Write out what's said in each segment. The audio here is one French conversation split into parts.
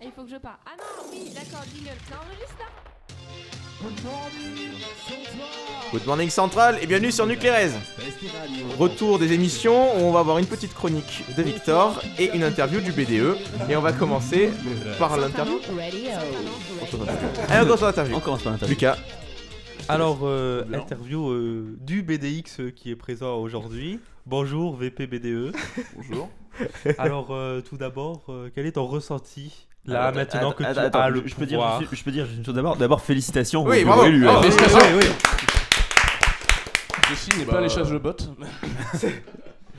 Et il faut que je parle. Ah non, oui, d'accord, jingle. Ça enregistre là? Good morning Central et bienvenue sur Nuclérez. Retour des émissions où on va avoir une petite chronique de Victor et une interview du BDE. Et on va commencer par l'interview. Allez, on commence par l'interview. On commence par l'interview. Lucas. Alors, interview du BDX qui est présent aujourd'hui. Bonjour VP BDE. Bonjour. Alors, tout d'abord, quel est ton ressenti là maintenant que tu as le je pouvoir? peux dire une chose d'abord. D'abord, félicitations. Oui, au bravo. élu. Oh, félicitations. Oui. Ceci n'est pas les chasses de bottes.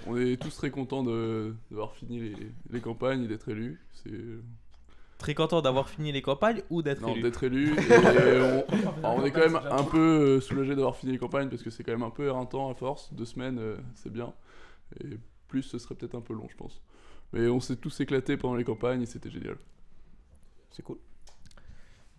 On est tous très contents d'avoir fini les campagnes et d'être élus. C'est Très content d'avoir fini les campagnes ou d'être élu? d'être élu. Et on est quand même un peu soulagé d'avoir fini les campagnes parce que c'est quand même un peu éreintant à force. 2 semaines, c'est bien. Et plus, ce serait peut-être un peu long, je pense. Mais on s'est tous éclatés pendant les campagnes et c'était génial. C'est cool.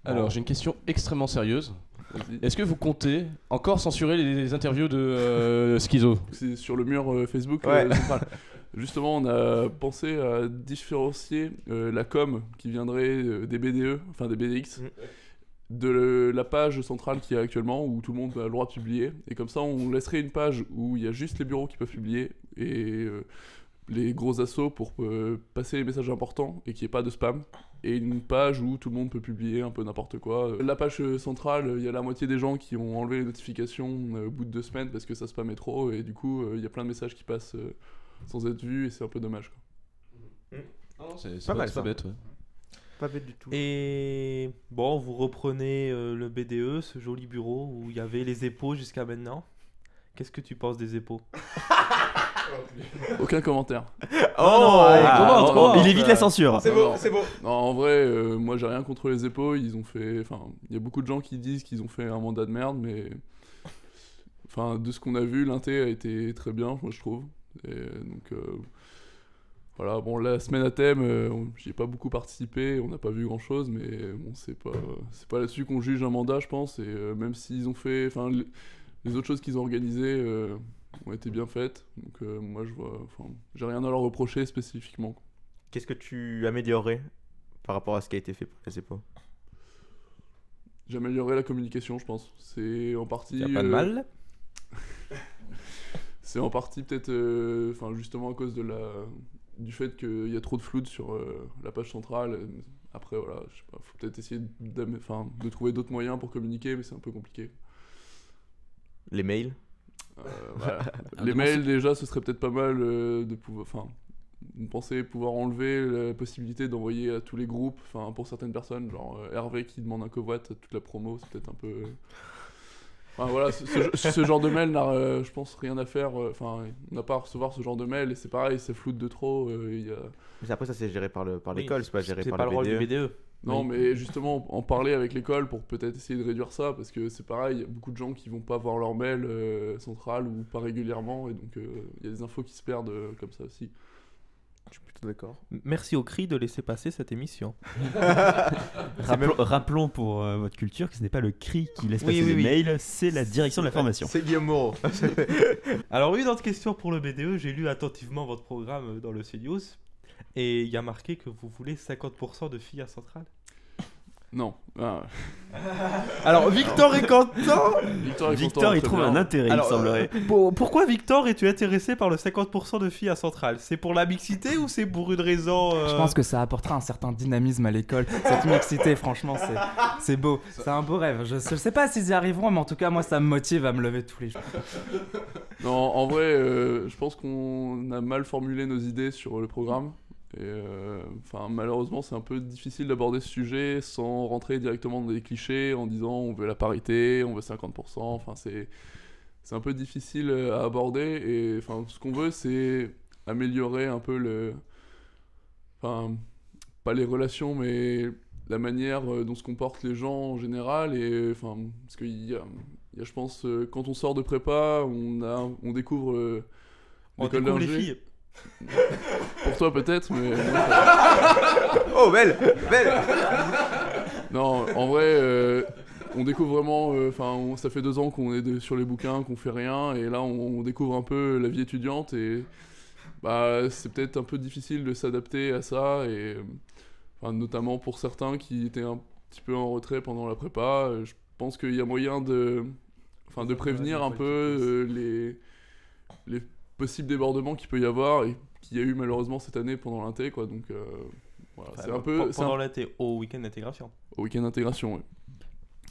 Alors, j'ai une question extrêmement sérieuse. Vas-y. Est-ce que vous comptez encore censurer les interviews de Schizo? C'est sur le mur Facebook Ouais. central. Justement, on a pensé à différencier la com qui viendrait des BDE, enfin des BDX, de la page centrale qu'il y a actuellement où tout le monde a le droit de publier. Et comme ça, on laisserait une page où il y a juste les bureaux qui peuvent publier et les gros assos pour passer les messages importants et qu'il n'y ait pas de spam. Et une page où tout le monde peut publier un peu n'importe quoi. La page centrale, il y a la moitié des gens qui ont enlevé les notifications au bout de 2 semaines parce que ça spammait trop et du coup il y a plein de messages qui passent sans être vus et c'est un peu dommage quoi. C'est Pas mal, c'est ça. bête, ouais. Pas bête du tout. Et bon, vous reprenez le BDE, ce joli bureau où il y avait les épaules jusqu'à maintenant. Qu'est-ce que tu penses des épaules? Aucun commentaire. Oh, comment il évite la censure. C'est beau, c'est beau. Non, en vrai, moi j'ai rien contre les épaules. Ils ont fait. Enfin, il y a beaucoup de gens qui disent qu'ils ont fait un mandat de merde, mais. Enfin, de ce qu'on a vu, l'inté a été très bien, moi je trouve. Et donc. Voilà, bon, la semaine à thème, j'y ai pas beaucoup participé, on n'a pas vu grand chose, mais bon, c'est pas là-dessus qu'on juge un mandat, je pense. Et même s'ils ont fait. Enfin, les autres choses qu'ils ont organisées ont été bien faites. Donc, moi je vois. Enfin, j'ai rien à leur reprocher spécifiquement. Qu'est-ce que tu améliorerais par rapport à ce qui a été fait pour les épaules? J'améliorerai la communication, je pense. C'est en partie. Y a pas de mal. C'est en partie peut-être, enfin justement à cause du fait qu'il y a trop de flou sur la page centrale. Après voilà, je sais pas, faut peut-être essayer de trouver d'autres moyens pour communiquer, mais c'est un peu compliqué. Les mails? Voilà. Les mails déjà, ce serait peut-être pas mal de pouvoir, enfin, de penser pouvoir enlever la possibilité d'envoyer à tous les groupes, enfin pour certaines personnes, genre Hervé qui demande un covoit à toute la promo, c'est peut-être un peu. Enfin, voilà, ce genre de mail n'a, je pense, rien à faire. Enfin, on n'a pas à recevoir ce genre de mail et c'est pareil, c'est flou de trop. Mais après, ça c'est géré par Oui, l'école, c'est pas géré C'est par pas le le rôle du BDE. BDE. Non, Oui. mais justement, en parler avec l'école pour peut-être essayer de réduire ça, parce que c'est pareil, il y a beaucoup de gens qui vont pas voir leur mail central ou pas régulièrement, et donc il y a des infos qui se perdent comme ça aussi. Je suis plutôt d'accord. Merci au CRI de laisser passer cette émission. Rappelons pour votre culture que ce n'est pas le CRI qui laisse passer Oui, les oui. mails, c'est la direction de la formation. C'est Guillaume Moreau. Alors, une autre question pour le BDE. J'ai lu attentivement votre programme dans le CNews. Et il y a marqué que vous voulez 50% de filles à Centrale. Non. Ah, Alors, Victor est content. Victor est Victor, content, il très trouve bien. un intérêt, Alors, il semblerait. Pourquoi, Victor, es-tu intéressé par le 50% de filles à Centrale? C'est pour la mixité ou c'est pour une raison Je pense que ça apportera un certain dynamisme à l'école. Cette mixité, franchement, c'est beau. C'est un beau rêve. Je sais pas s'ils y arriveront, mais en tout cas, moi, ça me motive à me lever tous les jours. Non, en vrai, je pense qu'on a mal formulé nos idées sur le programme. Et enfin, malheureusement, c'est un peu difficile d'aborder ce sujet sans rentrer directement dans des clichés en disant on veut la parité, on veut 50%. Enfin, c'est un peu difficile à aborder. Et enfin, ce qu'on veut, c'est améliorer un peu enfin, pas les relations, mais la manière dont se comportent les gens en général. Et enfin, parce qu'il y a, je pense, quand on sort de prépa, on découvre on l'école découvre les d'ingé. filles. Pour toi peut-être, mais Oh, belle, belle. non, en vrai, on découvre vraiment. Enfin, ça fait 2 ans qu'on est sur les bouquins, qu'on fait rien, et là, on découvre un peu la vie étudiante, et bah, c'est peut-être un peu difficile de s'adapter à ça, et enfin, notamment pour certains qui étaient un petit peu en retrait pendant la prépa. Je pense qu'il y a moyen de prévenir un peu les possibles débordements qu'il peut y avoir et qu'il y a eu malheureusement cette année pendant l'inté, quoi. Donc voilà, c'est un peu pendant l'inté, au week-end d'intégration. au week-end d'intégration. Ouais.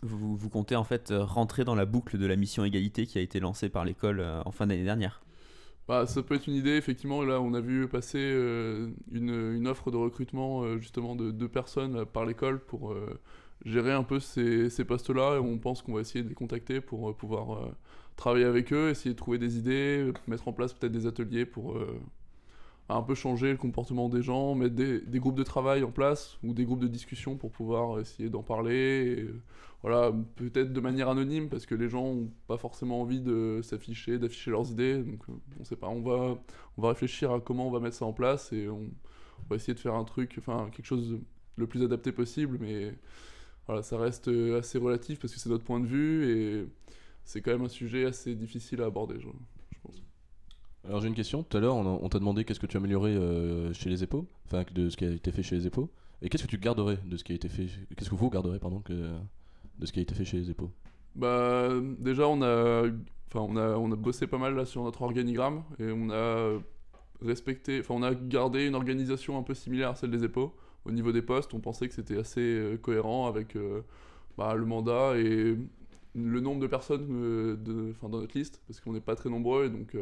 Vous comptez en fait rentrer dans la boucle de la mission égalité qui a été lancée par l'école en fin d'année dernière. Bah, ça peut être une idée, effectivement. Là, on a vu passer une offre de recrutement justement de 2 personnes là, par l'école pour gérer un peu ces postes-là. Et on pense qu'on va essayer de les contacter pour pouvoir travailler avec eux, essayer de trouver des idées, mettre en place peut-être des ateliers pour un peu changer le comportement des gens, mettre des groupes de travail en place ou des groupes de discussion pour pouvoir essayer d'en parler. Et, voilà, peut-être de manière anonyme parce que les gens n'ont pas forcément envie de s'afficher, d'afficher leurs idées. Donc on sait pas, on va réfléchir à comment on va mettre ça en place et on va essayer de faire un truc, enfin quelque chose le plus adapté possible. Mais voilà, ça reste assez relatif parce que c'est notre point de vue et c'est quand même un sujet assez difficile à aborder, je pense. Alors j'ai une question, tout à l'heure on t'a demandé qu'est-ce que tu améliorais chez les EPO, enfin de ce qui a été fait chez les EPO, et qu'est-ce que tu garderais de ce qui a été fait, qu'est-ce que vous garderez pardon de ce qui a été fait chez les EPO? Bah déjà on a bossé pas mal là sur notre organigramme et on a gardé une organisation un peu similaire à celle des EPO. Au niveau des postes, on pensait que c'était assez cohérent avec le mandat et le nombre de personnes dans notre liste, parce qu'on n'est pas très nombreux et donc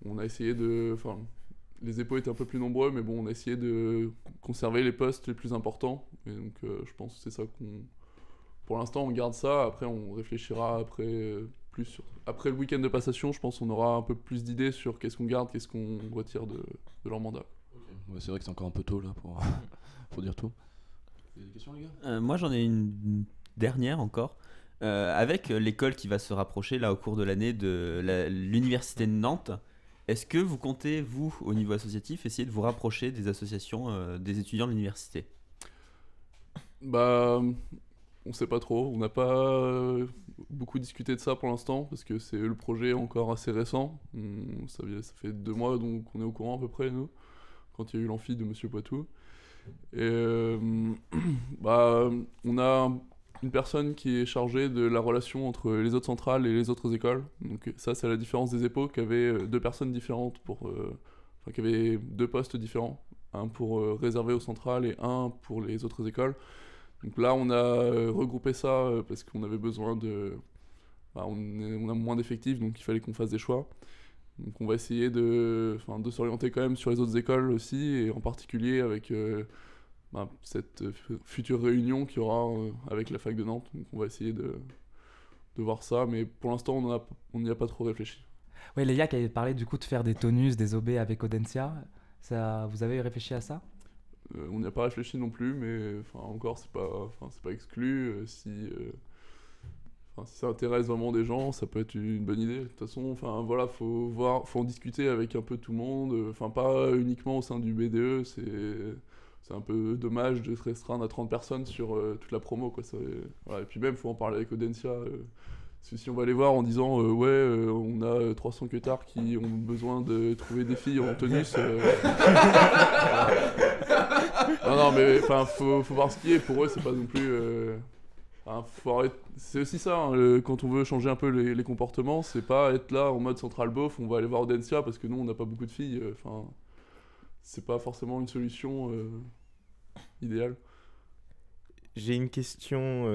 on a essayé les épaules étaient un peu plus nombreux, mais bon, on a essayé de conserver les postes les plus importants. Et donc, je pense que c'est ça pour l'instant, on garde ça. Après, on réfléchira après après le week-end de passation. Je pense qu'on aura un peu plus d'idées sur qu'est-ce qu'on garde, qu'est-ce qu'on retire de leur mandat. Ouais, c'est vrai que c'est encore un peu tôt là pour dire tout. Vous avez des questions, les gars? Moi j'en ai une dernière encore. Avec l'école qui va se rapprocher là au cours de l'année de l'université de Nantes, est-ce que vous comptez, vous, au niveau associatif, essayer de vous rapprocher des associations des étudiants de l'université? Bah, on sait pas trop. On n'a pas beaucoup discuté de ça pour l'instant parce que c'est le projet encore assez récent. Ça fait 2 mois donc on est au courant à peu près, nous, quand il y a eu l'amphi de Monsieur Poitou. Et on a une personne qui est chargée de la relation entre les autres centrales et les autres écoles. Donc ça, c'est la différence des EPO qui avaient 2 personnes différentes qui avaient 2 postes différents, un pour réservé aux centrales et un pour les autres écoles. Donc là, on a regroupé ça parce qu'on avait besoin on a moins d'effectifs, donc il fallait qu'on fasse des choix. Donc on va essayer de s'orienter quand même sur les autres écoles aussi, et en particulier avec cette future réunion qu'il y aura avec la fac de Nantes. Donc on va essayer de voir ça, mais pour l'instant on n'y a pas trop réfléchi. Oui, les gars qui avaient parlé du coup de faire des tonus, des OB avec Audencia, vous avez réfléchi à ça? On n'y a pas réfléchi non plus, mais encore c'est pas exclu. Si ça intéresse vraiment des gens, ça peut être une bonne idée. De toute façon, voilà, faut en discuter avec un peu tout le monde. Pas uniquement au sein du BDE. C'est un peu dommage de se restreindre à 30 personnes sur toute la promo, quoi. Voilà. Et puis même, faut en parler avec Audencia. Si on va les voir en disant on a 300 queutards qui ont besoin de trouver des filles en tonus. Non, mais faut voir ce qui est. Pour eux, c'est pas non plus. C'est aussi ça, hein, quand on veut changer un peu les comportements, c'est pas être là en mode central beauf, on va aller voir Audencia parce que nous on n'a pas beaucoup de filles. C'est pas forcément une solution idéale. J'ai une question.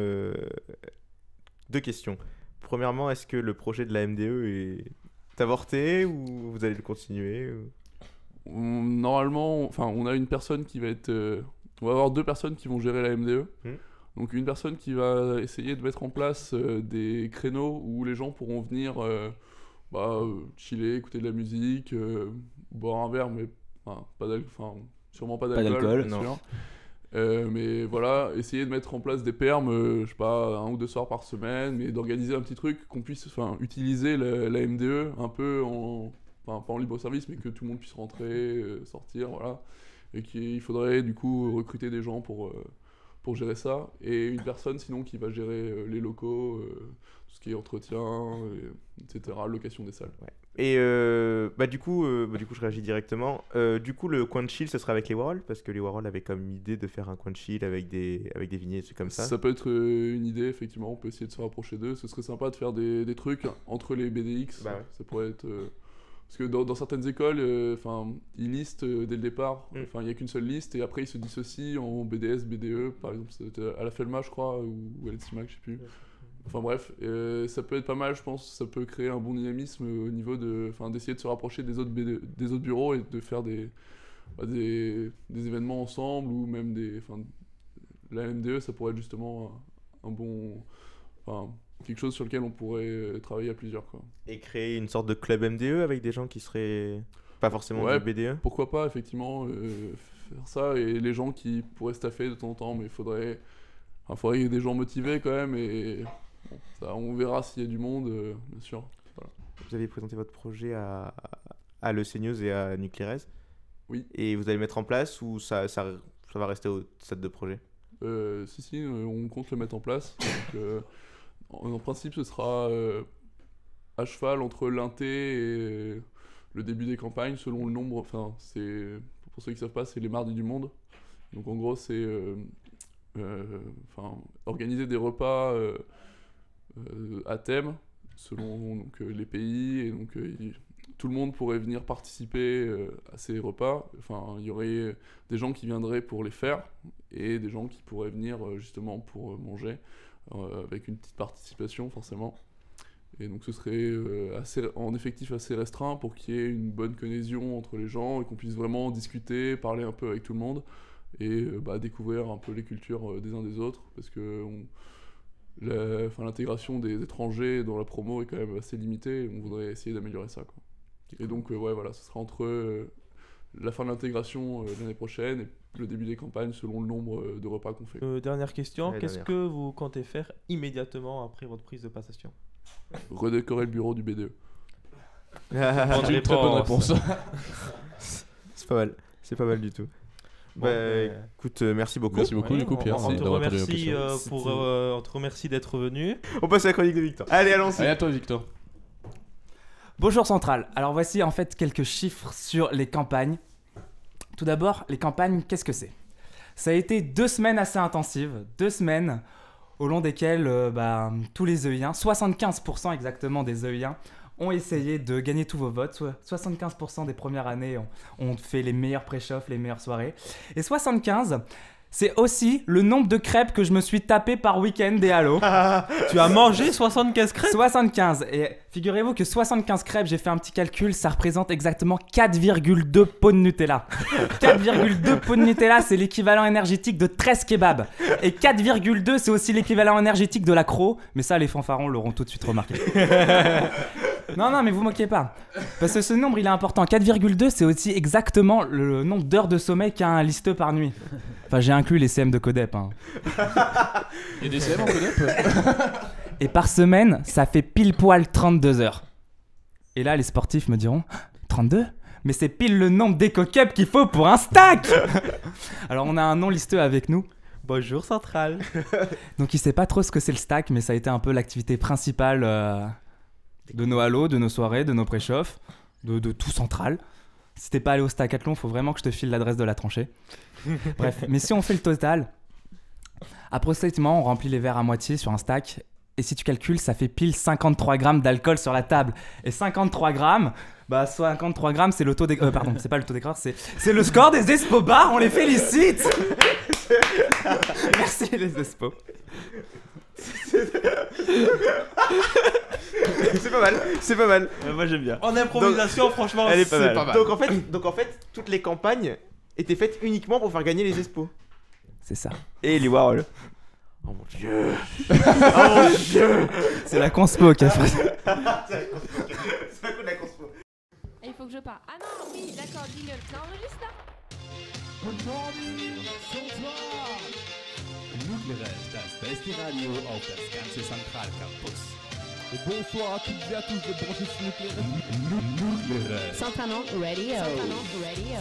2 questions. Premièrement, est-ce que le projet de la MDE est avorté ou vous allez le continuer Normalement, on a une personne qui va être. On va avoir 2 personnes qui vont gérer la MDE. Donc une personne qui va essayer de mettre en place des créneaux où les gens pourront venir chiller, écouter de la musique, boire un verre, mais sûrement pas d'alcool, bien sûr. Mais voilà, essayer de mettre en place des permes, je sais pas, 1 ou 2 soirs par semaine, mais d'organiser un petit truc qu'on puisse utiliser la MDE un peu pas en libre service, mais que tout le monde puisse rentrer, sortir, voilà. Et qu'il faudrait du coup recruter des gens pour pour gérer ça, et une personne sinon qui va gérer les locaux, tout ce qui est entretien, etc., location des salles. Et du coup, je réagis directement. Du coup, le coin de chill, ce sera avec les Warhol, parce que les Warhol avaient comme idée de faire un coin de chill avec des vignettes, c'est comme ça. Ça peut être une idée, effectivement, on peut essayer de se rapprocher d'eux. Ce serait sympa de faire des trucs entre les BDX. Bah ouais. Ça pourrait être. Parce que dans certaines écoles, ils listent dès le départ. Enfin, il n'y a qu'une seule liste et après ils se dissocient en BDS, BDE. Par exemple, c'était à la Felma, je crois, ou à l'Estimac, je sais plus. Enfin bref, ça peut être pas mal, je pense. Ça peut créer un bon dynamisme au niveau d'essayer de se rapprocher des autres bureaux et de faire des événements ensemble ou même la MDE, ça pourrait être justement un bon. Quelque chose sur lequel on pourrait travailler à plusieurs, quoi. Et créer une sorte de club MDE avec des gens qui seraient pas forcément du BDE. Pourquoi pas, effectivement, faire ça, et les gens qui pourraient staffer de temps en temps, mais il faudrait qu'il y ait des gens motivés quand même, et bon, ça, on verra s'il y a du monde, bien sûr. Voilà. Vous avez présenté votre projet à l'EC News et à Nuclérez. Oui. Et vous allez le mettre en place ou ça va rester au stade de projet? Si, on compte le mettre en place. Donc, en principe, ce sera à cheval entre l'inté et le début des campagnes, selon le nombre. Enfin, pour ceux qui ne savent pas, c'est les mardis du monde. Donc en gros, c'est organiser des repas à thème, selon donc, les pays. Et donc tout le monde pourrait venir participer à ces repas. Enfin, il y aurait des gens qui viendraient pour les faire et des gens qui pourraient venir justement pour manger. Avec une petite participation forcément, et donc ce serait en effectif assez restreint pour qu'il y ait une bonne cohésion entre les gens et qu'on puisse vraiment discuter, parler un peu avec tout le monde et découvrir un peu les cultures des uns des autres, parce que l'intégration des étrangers dans la promo est quand même assez limitée et on voudrait essayer d'améliorer ça, quoi. Et donc voilà, ce sera entre la fin de l'intégration l'année prochaine et le début des campagnes selon le nombre de repas qu'on fait. Dernière question, Ouais, qu'est-ce que vous comptez faire immédiatement après votre prise de passation? Redécorer le bureau du BDE. C'est une très bonne réponse. C'est pas mal du tout. Bon, écoute, merci beaucoup. Merci beaucoup, du coup, Pierre. On te d'avoir répondu à nos remercie questions. on te remercie d'être venu. On passe à la chronique de Victor. Allez, allons-y. Allez, à toi, Victor. Bonjour Central. Alors voici en fait quelques chiffres sur les campagnes. Tout d'abord, les campagnes, qu'est-ce que c'est? Ça a été 2 semaines assez intensives, 2 semaines au long desquelles tous les EI1, 75% exactement des EI1 ont essayé de gagner tous vos votes. 75% des premières années ont fait les meilleurs pré-chauffes, les meilleures soirées. Et 75%, c'est aussi le nombre de crêpes que je me suis tapé par week-end des Halo. Tu as mangé 75 crêpes? 75. Et figurez-vous que 75 crêpes, j'ai fait un petit calcul, ça représente exactement 4,2 pots de Nutella. 4,2 pots de Nutella, c'est l'équivalent énergétique de 13 kebabs. Et 4,2, c'est aussi l'équivalent énergétique de la Cro. Mais ça, les fanfarons l'auront tout de suite remarqué. Non, mais vous moquez pas. Parce que ce nombre, il est important. 4,2, c'est aussi exactement le nombre d'heures de sommeil qu'a un listeux par nuit. Enfin, j'ai inclus les CM de Codep. Hein. Il y a des CM en Codep? Et par semaine, ça fait pile poil 32 heures. Et là, les sportifs me diront 32 ? Mais c'est pile le nombre d'éco-cups qu'il faut pour un stack. Alors, on a un non-listeux avec nous. Bonjour Central. Donc, il sait pas trop ce que c'est le stack, mais ça a été un peu l'activité principale de nos halos, de nos soirées, de nos préchauffes, de tout Central. Si t'es pas allé au Stackathlon, faut vraiment que je te file l'adresse de la tranchée. Bref, mais si on fait le total, approximativement, on remplit les verres à moitié sur un stack. Et si tu calcules, ça fait pile 53 grammes d'alcool sur la table. Et 53 grammes, 53 grammes, c'est pardon, c'est pas le taux d'écart, c'est le score des Espo Bars, on les félicite. Merci les Espo. C'est pas mal. Moi j'aime bien. En improvisation, franchement, Elle est pas c'est mal. pas mal. Donc en fait, toutes les campagnes étaient faites uniquement pour faire gagner les Espos. C'est ça. Et les Warhol. Oh mon dieu. Oh mon dieu. C'est la conspo qui a fait ça. C'est pas quoi de la conspo. Il faut que je parle. Ah non, oui, d'accord, jingle. Ça enregistre là? Nuclérez, das beste Radio auf das ganze Zentralcampus. Et bonsoir à toutes et à tous de brancher sur Nuclérez. Nuclérez. Centralement Radio. Centralement Radio.